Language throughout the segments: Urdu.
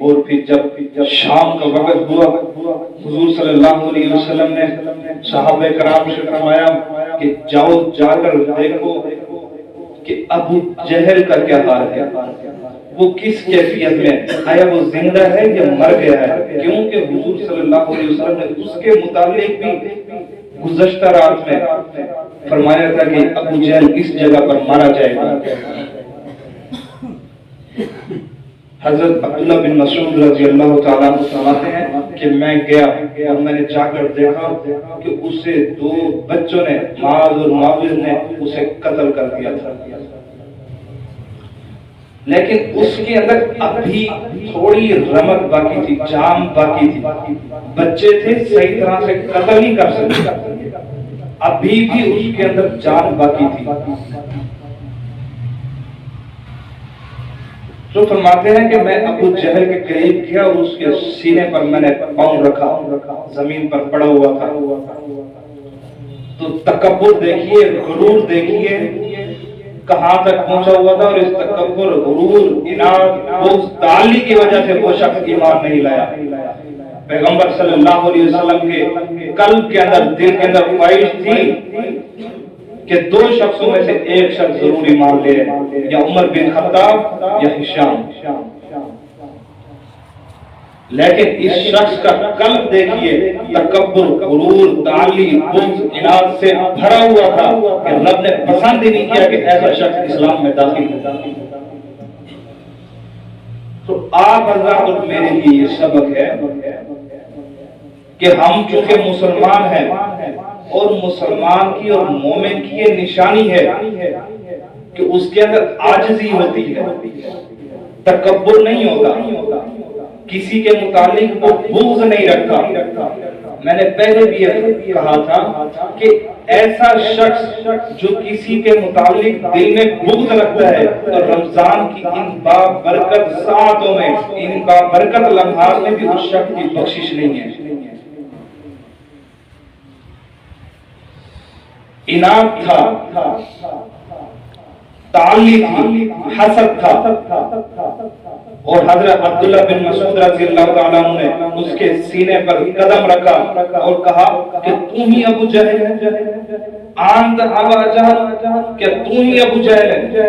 اور پھر جب شام کا وقت ہوا حضور صلی اللہ علیہ وسلم نے صحابہ کرام سے فرمایا کہ جاؤ جا کر دیکھو کہ ابو جہل کا کیا حال ہے، وہ کس کیفیت میں، آیا وہ زندہ ہے یا مر گیا ہے؟ کیونکہ حضور صلی اللہ علیہ وسلم نے اس کے متعلق بھی گزشتہ رات میں فرمایا تھا کہ ابو جہل اس جگہ پر مارا جائے گا۔ حضرت عبداللہ بن مسعود رضی اللہ تعالیٰ عنہ فرماتے ہیں کہ میں گیا اور میں نے جا کر دیکھا کہ اسے دو بچوں نے، معاذ اور معاویہ نے اسے قتل کر دیا تھا، لیکن اس کے اندر ابھی تھوڑی رمق باقی تھی، جان باقی تھی، بچے تھے صحیح طرح سے قتل نہیں کر سکتے، ابھی بھی اس کے اندر جان باقی تھی۔ تو فرماتے ہیں کہ میں ابو جہل کے قریب گیا اور اس کے سینے پر میں نے پاؤں رکھا، زمین پر پڑا ہوا تھا۔ تو تکبر دیکھیے، غرور دیکھیے کہاں تک پہنچا ہوا تھا، اور اس تکبر، غرور، اناد، بغض، تعالی کی وجہ سے وہ شخص ایمان نہیں لایا۔ پیغمبر صلی اللہ علیہ وسلم کے قلب کے اندر، دل کے اندر خواہش تھی کہ دو شخصوں میں سے ایک شخص ضرور ایمان لے، یا عمر بن خطاب یا ہشام، لیکن اس شخص کا قلب دیکھیے تکبر، غرور، تعالی، بغض، اناد سے بھرا ہوا تھا کہ رب نے پسند ہی نہیں کیا کہ ایسا شخص اسلام میں داخل ہو۔ تو آپ حضرات اور میرے لیے یہ سبق ہے کہ ہم چونکہ مسلمان ہیں، اور مسلمان کی اور مومن کی یہ نشانی ہے کہ اس کے اندر عاجزی ہوتی ہے، تکبر نہیں ہوتا، کسی کے متعلق وہ بغض نہیں رکھتا۔ میں نے پہلے بھی یہ کہا تھا کہ ایسا شخص جو کسی کے متعلق دل میں بغض رکھتا ہے تو رمضان کی ان بابرکت ساعتوں میں، ان بابرکت لمحات میں بھی اس شخص کی بخشش نہیں ہے۔ اناد تھا، تعلی تھی، حسد تھا، اور حضرت عبداللہ بن مسعود رضی اللہ تعالیٰ عنہ نے اس کے سینے پر قدم رکھا اور کہا کہ تم ہی ابو جہل ہے، آنت ابا جہل، کہ تم ہی ابو جہل ہے۔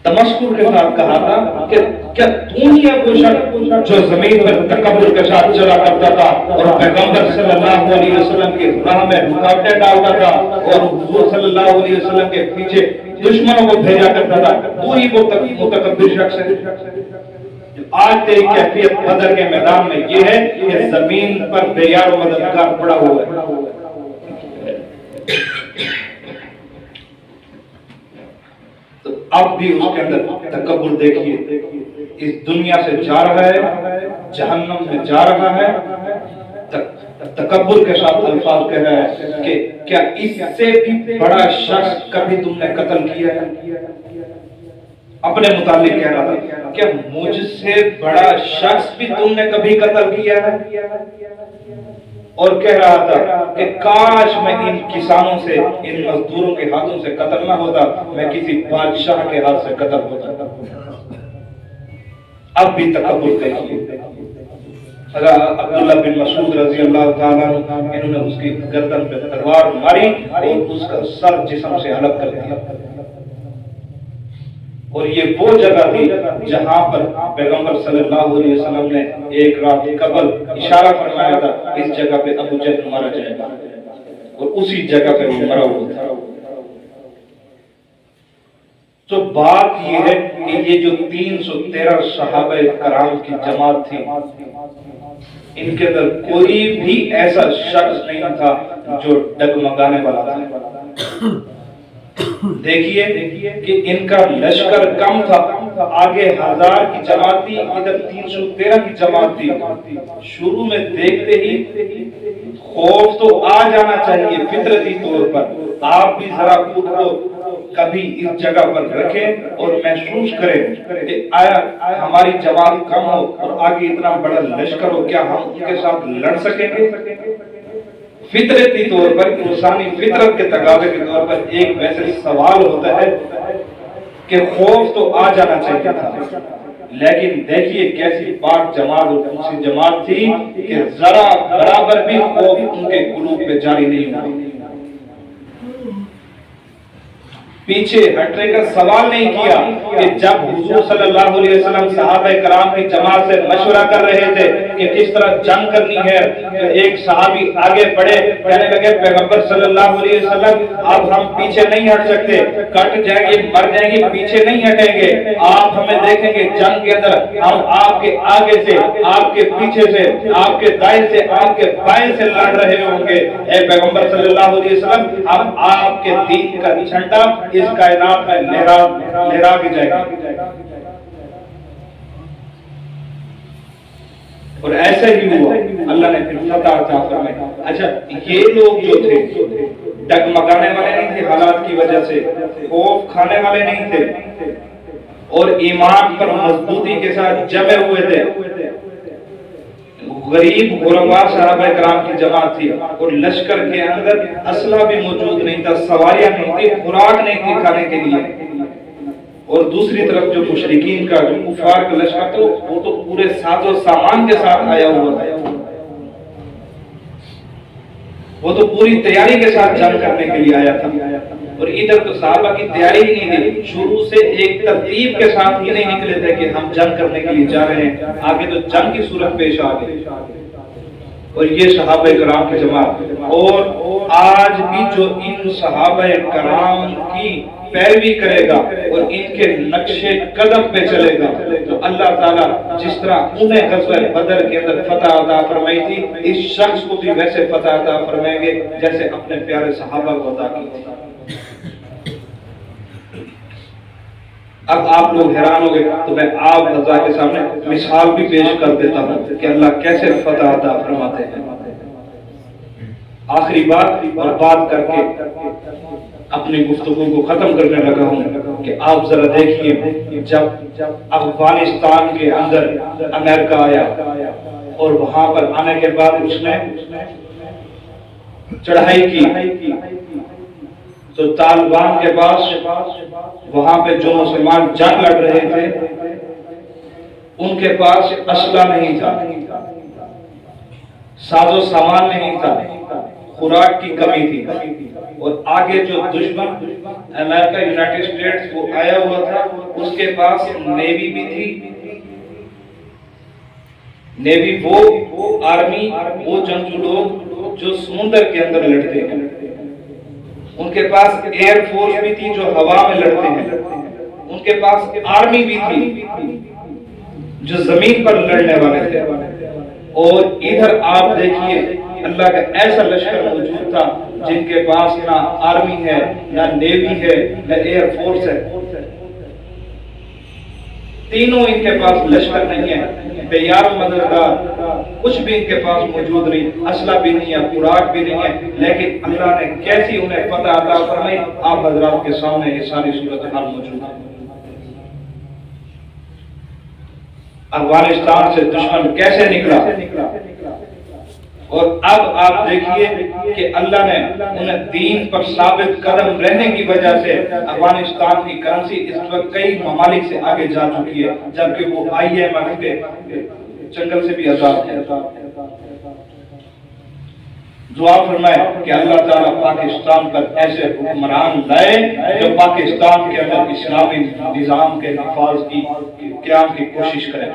تمسکر کے ساتھ کہا تھا کہ کیا تم ہی ابو جہل جو زمین پر تکبر کے ساتھ چلا کرتا تھا اور پیغمبر صلی اللہ علیہ وسلم کی راہ میں رکاوٹیں ڈالتا تھا اور حضور صلی اللہ علیہ وسلم کے پیچھے دشمنوں کو بھیجا کرتا تھا، تو ہی وہ متکبر شخص ہے۔ آج تیری کیفیت بدر کے میدان میں یہ ہے کہ زمین پر بے یار و مددگار پڑا ہوا ہے۔ تو اب بھی اس کے اندر تکبر دیکھیے، اس دنیا سے جا رہا ہے، جہنم میں جا رہا ہے، تکبر کے ساتھ الفاظ کہہ رہا ہے کہ کیا اس سے بھی بڑا شخص کبھی تم نے قتل کیا ہے؟ اپنے متعلق کہہ رہا تھا کیا مجھ سے بڑا شخص بھی تم نے کبھی قتل کیا ہے؟ اور کہہ رہا تھا کہ کاش میں ان کسانوں سے، ان مزدوروں کے ہاتھوں سے قتل نہ ہوتا، میں کسی بادشاہ کے ہاتھ سے قتل ہوتا۔ اب بھی تکبر دیکھیے، عبداللہ بن مسعود رضی اللہ تعالیٰ عنہ، انہوں نے اس کی گردن پہ تلوار ماری اور اس کا سر جسم سے الگ کر دیا۔ اور یہ وہ جگہ تھی جہاں پر پیغمبر صلی اللہ علیہ وسلم نے ایک رات قبل اشارہ فرمایا تھا اس جگہ پہ ابو جہل مارا جائے گا، اور اسی جگہ پہ وہ مرا ہوا تھا۔ تو بات یہ ہے کہ یہ جو 313 صحابہ کرام کی جماعت تھی، ان کے اندر کوئی بھی ایسا شخص نہیں تھا جو ڈگمگانے والا تھا۔ دیکھیے کہ ان کا لشکر کم تھا، آگے 1000 کی جماعت تھی، ادھر 313 کی جماعت تھی۔ شروع میں دیکھتے ہی خوف تو آ جانا چاہیے فطرتی طور پر۔ آپ بھی ذرا خود کو کبھی اس جگہ پر رکھیں اور محسوس کریں کہ آیا ہماری جماعت کم ہو اور آگے اتنا بڑا لشکر ہو، کیا ہم ان کے ساتھ لڑ سکیں گے؟ فطرتی طور پر، انسانی فطرت کے تقاضے کے طور پر ایک ویسے سوال ہوتا ہے کہ خوف تو آ جانا چاہیے تھا، لیکن دیکھیے کیسی پاک جماعت اور دوسری جماعت تھی کہ ذرا برابر بھی خوف ان کے قلوب پہ جاری نہیں ہوا، پیچھے ہٹنے کا سوال نہیں کیا کہ جب حضور صلی اللہ علیہ وسلم صحابہ کرام کی جماعت سے مشورہ کر رہے تھے کہ کس طرح جنگ کرنی ہے، تو ایک صحابی آگے بڑھے، کہنے لگے پیغمبر صلی اللہ علیہ وسلم اب ہم پیچھے نہیں ہٹ سکتے، کٹ جائیں گے، مر جائیں گے، پیچھے نہیں ہٹیں گے، آپ ہمیں دیکھیں گے جنگ کے اندر ہم آپ کے آگے سے، آپ کے پیچھے سے، آپ کے دائیں سے، آپ کے بائیں سے لڑ رہے ہوں گے، اے پیغمبر صلی اللہ علیہ وسلم اب آپ کے دین کا جھنڈا اس کائنات میں لہرا بھی جائے گا۔ اور ایسے ہی ہوا، اللہ نے پھر فتح عطا فرمائی۔ اچھا یہ لوگ جو تھے ڈگمگانے والے نہیں تھے، حالات کی وجہ سے خوف کھانے والے نہیں تھے، اور ایمان پر مضبوطی کے ساتھ جمے ہوئے تھے۔ غریب غربا صحابہ کرام کی جماعت تھی، اور لشکر کے اندر اسلحہ بھی موجود نہیں تھا، سواریاں نہیں تھی، خوراک نہیں تھی کھانے کے لیے، اور دوسری طرف جو مشرکین کا، جو کفار کا لشکر تھا وہ تو پورے ساز و سامان کے ساتھ آیا ہوا تھا، وہ تو پوری تیاری کے ساتھ جنگ کرنے کے لیے آیا تھا، اور ادھر تو صحابہ کی تیاری ہی نہیں تھی، شروع سے ایک ترتیب کے ساتھ ہی نہیں نکلے تھے کہ ہم جنگ کرنے کے لیے جا رہے ہیں، آگے تو جنگ کی صورت پیش آ گئی۔ اور یہ صحابہ کرام کی جماعت، اور آج بھی جو ان صحابہ کرام کی پیروی کرے گا اور ان کے نقش قدم پہ چلے گا تو اللہ تعالیٰ جس طرح انہیں غزوہ بدر کے اندر فتح عطا فرمائی تھی، اس شخص کو بھی ویسے فتح عطا فرمائیں گے جیسے اپنے پیارے صحابہ کو عطا کی تھی۔ اب آپ لوگ حیران ہو گئے تو میں آپ رضا کے سامنے مثال بھی پیش کر دیتا ہوں کہ اللہ کیسے فتح عطا فرماتے ہیں۔ آخری بات کر کے اپنی گفتگو کو ختم کرنے لگا ہوں کہ آپ ذرا دیکھیے، جب افغانستان کے اندر امریکہ آیا اور وہاں پر آنے کے بعد اس نے چڑھائی کی، تو طالبان کے پاس وہاں پہ جو مسلمان جنگ لڑ رہے تھے ان کے پاس اسلحہ نہیں تھا، ساز و سامان نہیں تھا، خوراک کی کمی تھی، اور آگے جو دشمن امریکہ یونائٹڈ اسٹیٹس وہ آیا ہوا تھا اس کے پاس نیوی بھی تھی، نیوی وہ آرمی، وہ جنگجو لوگ جو سمندر کے اندر لڑتے ہیں، ان کے پاس ایئر فورس بھی تھی جو ہوا میں لڑتے ہیں، ان کے پاس آرمی بھی تھی جو زمین پر لڑنے والے تھے، اور ادھر آپ دیکھیے اللہ کا ایسا لشکر موجود تھا جن کے پاس نہ آرمی ہے، نہ نیوی ہے، نہ ایئر فورس ہے، تینوں ان کے پاس لشکر نہیں ہے، تیار مددگار کچھ بھی ان کے پاس موجود نہیں، اسلحہ بھی نہیں ہے، خوراک بھی نہیں ہے، لیکن اللہ نے کیسی انہیں فتح عطا فرمائی آپ حضرات کے سامنے یہ ساری صورتحال موجود ہے۔ افغانستان سے دشمن کیسے نکلا، اور اب آپ دیکھیے کہ اللہ نے انہیں دین پر ثابت قدم رہنے کی وجہ سے افغانستان کی کرنسی اس وقت کئی ممالک سے آگے جا چکی ہے، جبکہ وہ IMF کے چنگل سے بھی آزاد ہے۔ دعا فرمائے کہ اللہ تعالیٰ پاکستان پر ایسے حکمران لائے جو پاکستان کے اندر اسلامی نظام کے نفاذ کی قیام کی کوشش کرے۔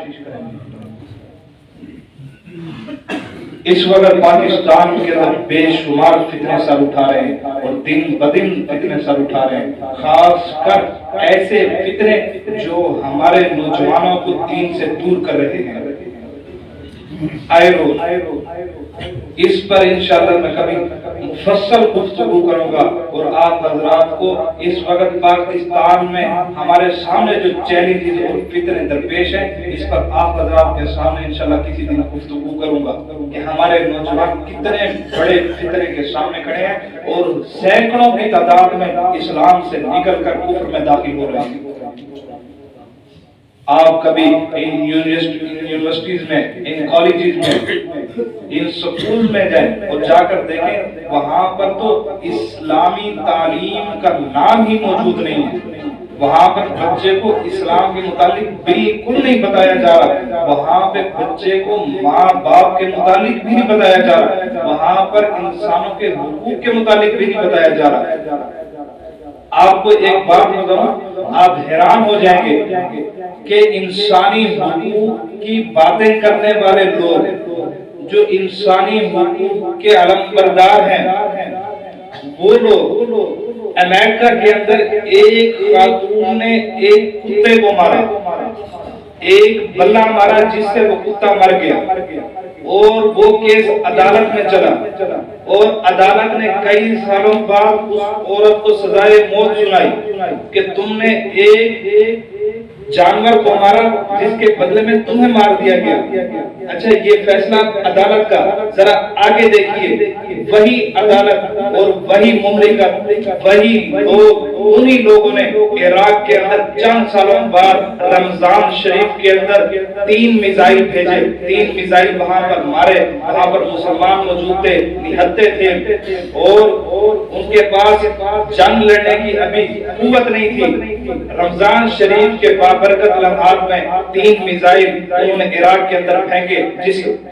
اس وقت پاکستان کے اندر بے شمار فتنے سر اٹھا رہے ہیں، اور دن بدن فتنے سر اٹھا رہے ہیں، خاص کر ایسے فتنے جو ہمارے نوجوانوں کو دین سے دور کر رہے ہیں۔ اس پر انشاءاللہ میں کبھی مفصل گفتگو کروں گا، اور آپ حضرات کو اس وقت پاکستان میں ہمارے سامنے جو چیلنجز اور فتنے درپیش ہیں اس پر آپ حضرات کے سامنے انشاءاللہ کسی دن گفتگو کروں گا کہ ہمارے نوجوان کتنے بڑے فتنے کے سامنے کھڑے ہیں اور سینکڑوں کی تعداد میں اسلام سے نکل کر کفر میں داخل ہو رہے ہیں۔ آپ کبھی ان یونیورسٹیز میں، ان کالجز میں، ان سکول میں جائیں اور جا کر دیکھیں، وہاں پر تو اسلامی تعلیم کا نام ہی موجود نہیں ہے۔ وہاں پر بچے کو اسلام کے متعلق بالکل نہیں بتایا جا رہا، وہاں پہ بچے کو ماں باپ کے متعلق بھی نہیں بتایا جا رہا، وہاں پر انسانوں کے حقوق کے متعلق بھی نہیں بتایا جا رہا۔ آپ کو ایک بات بتاؤں، آپ حیران ہو جائیں گے کہ انسانی حقوق کی باتیں کرنے والے لوگ جو انسانی حقوق کے علمبردار ہیں، وہ لوگ امریکہ کے اندر ایک خاتون نے ایک کتے کو مارا، ایک بلہ مارا جس سے وہ کتا مر گیا، اور وہ کیس عدالت میں چلا، اور عدالت نے کئی سالوں بعد اس عورت کو سزائے موت سنائی کہ تم نے ایک جانور کو مارا جس کے بدلے میں تمہیں مار دیا گیا۔ اچھا، یہ فیصلہ عدالت کا، ذرا آگے دیکھیے، وہی عدالت اور وہی مملکت، وہی لوگ، انہی لوگوں نے عراق کے اندر چند سالوں بعد رمضان شریف کے اندر 3 میزائل بھیجے، 3 میزائل وہاں پر مارے، وہاں پر مسلمان موجود تھے، نہتے تھے، اور ان کے پاس جنگ لڑنے کی ابھی قوت نہیں تھی۔ رمضان شریف کے بابرکت لمحات میں 3 میزائل انہوں نے عراق کے اندر پھینکے،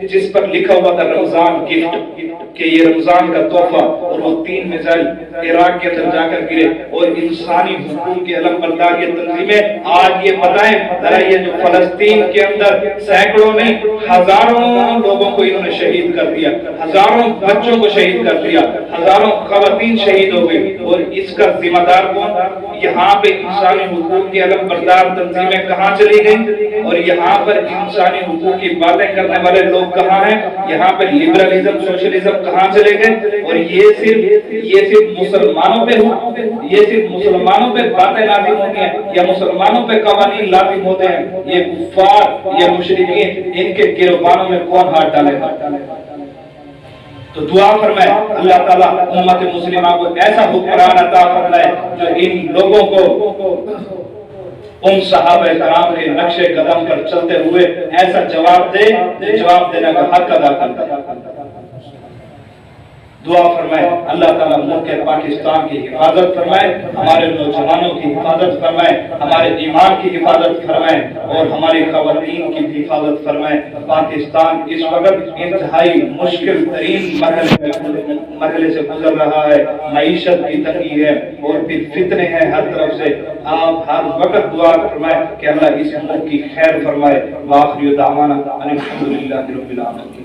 جس پر لکھا ہوا تھا رمضان گفٹ، کہ یہ رمضان کا تحفہ، اور وہ 3 میزائل عراق کے اندر جا کر گرے۔ اور انسانی حقوق کے علمبردار یہ تنظیمیں آج یہ بتائیں ذرا، یہ جو فلسطین کے اندر سینکڑوں نہیں ہزاروں لوگوں کو انہوں نے شہید کر دیا، ہزاروں بچوں کو شہید کر دیا، ہزاروں خواتین شہید ہو گئی، اور اس کا ذمہ دار کون؟ یہاں پہ انسانی حقوق کی علمبردار تنظیمیں کہاں چلی گئیں، اور یہاں پر انسانی حقوق کی باتیں کرنے والے لوگ کہاں ہیں؟ یہاں پہ لبرلزم، سوشلزم کہاں چلے گئے؟ اور یہ صرف مسلمانوں پہ یہ صرف مسلمانوں پہ باتیں لازم ہوتی ہیں یا مسلمانوں پہ قوانین لازم ہوتے ہیں؟ یہ کفار، یہ مشرکین، ان کے گروبانوں میں کون ہاتھ ڈالے گا؟ تو دعا فرمائے اللہ تعالیٰ امت مسلمہ کو ایسا حکمران عطا فرمائے جو ان لوگوں کو ان صحابہ کرام کے نقش قدم پر چلتے ہوئے ایسا جواب دے، جواب دینے کا حق ادا کرتا۔ دعا فرمائے اللہ تعالیٰ ملک پاکستان کی حفاظت فرمائے، ہمارے نوجوانوں کی حفاظت فرمائے، ہمارے ایمان کی حفاظت فرمائے، اور ہماری خواتین کی بھی حفاظت فرمائے۔ پاکستان اس وقت انتہائی مشکل ترین مرحلے سے گزر رہا ہے، معیشت کی تنگی ہے، اور پھر فتنے ہیں ہر طرف سے۔ آپ ہر وقت دعا فرمائے کہ اللہ اس ملک کی خیر فرمائے۔ وآخر دعوانا ان الحمد للہ رب العالمین۔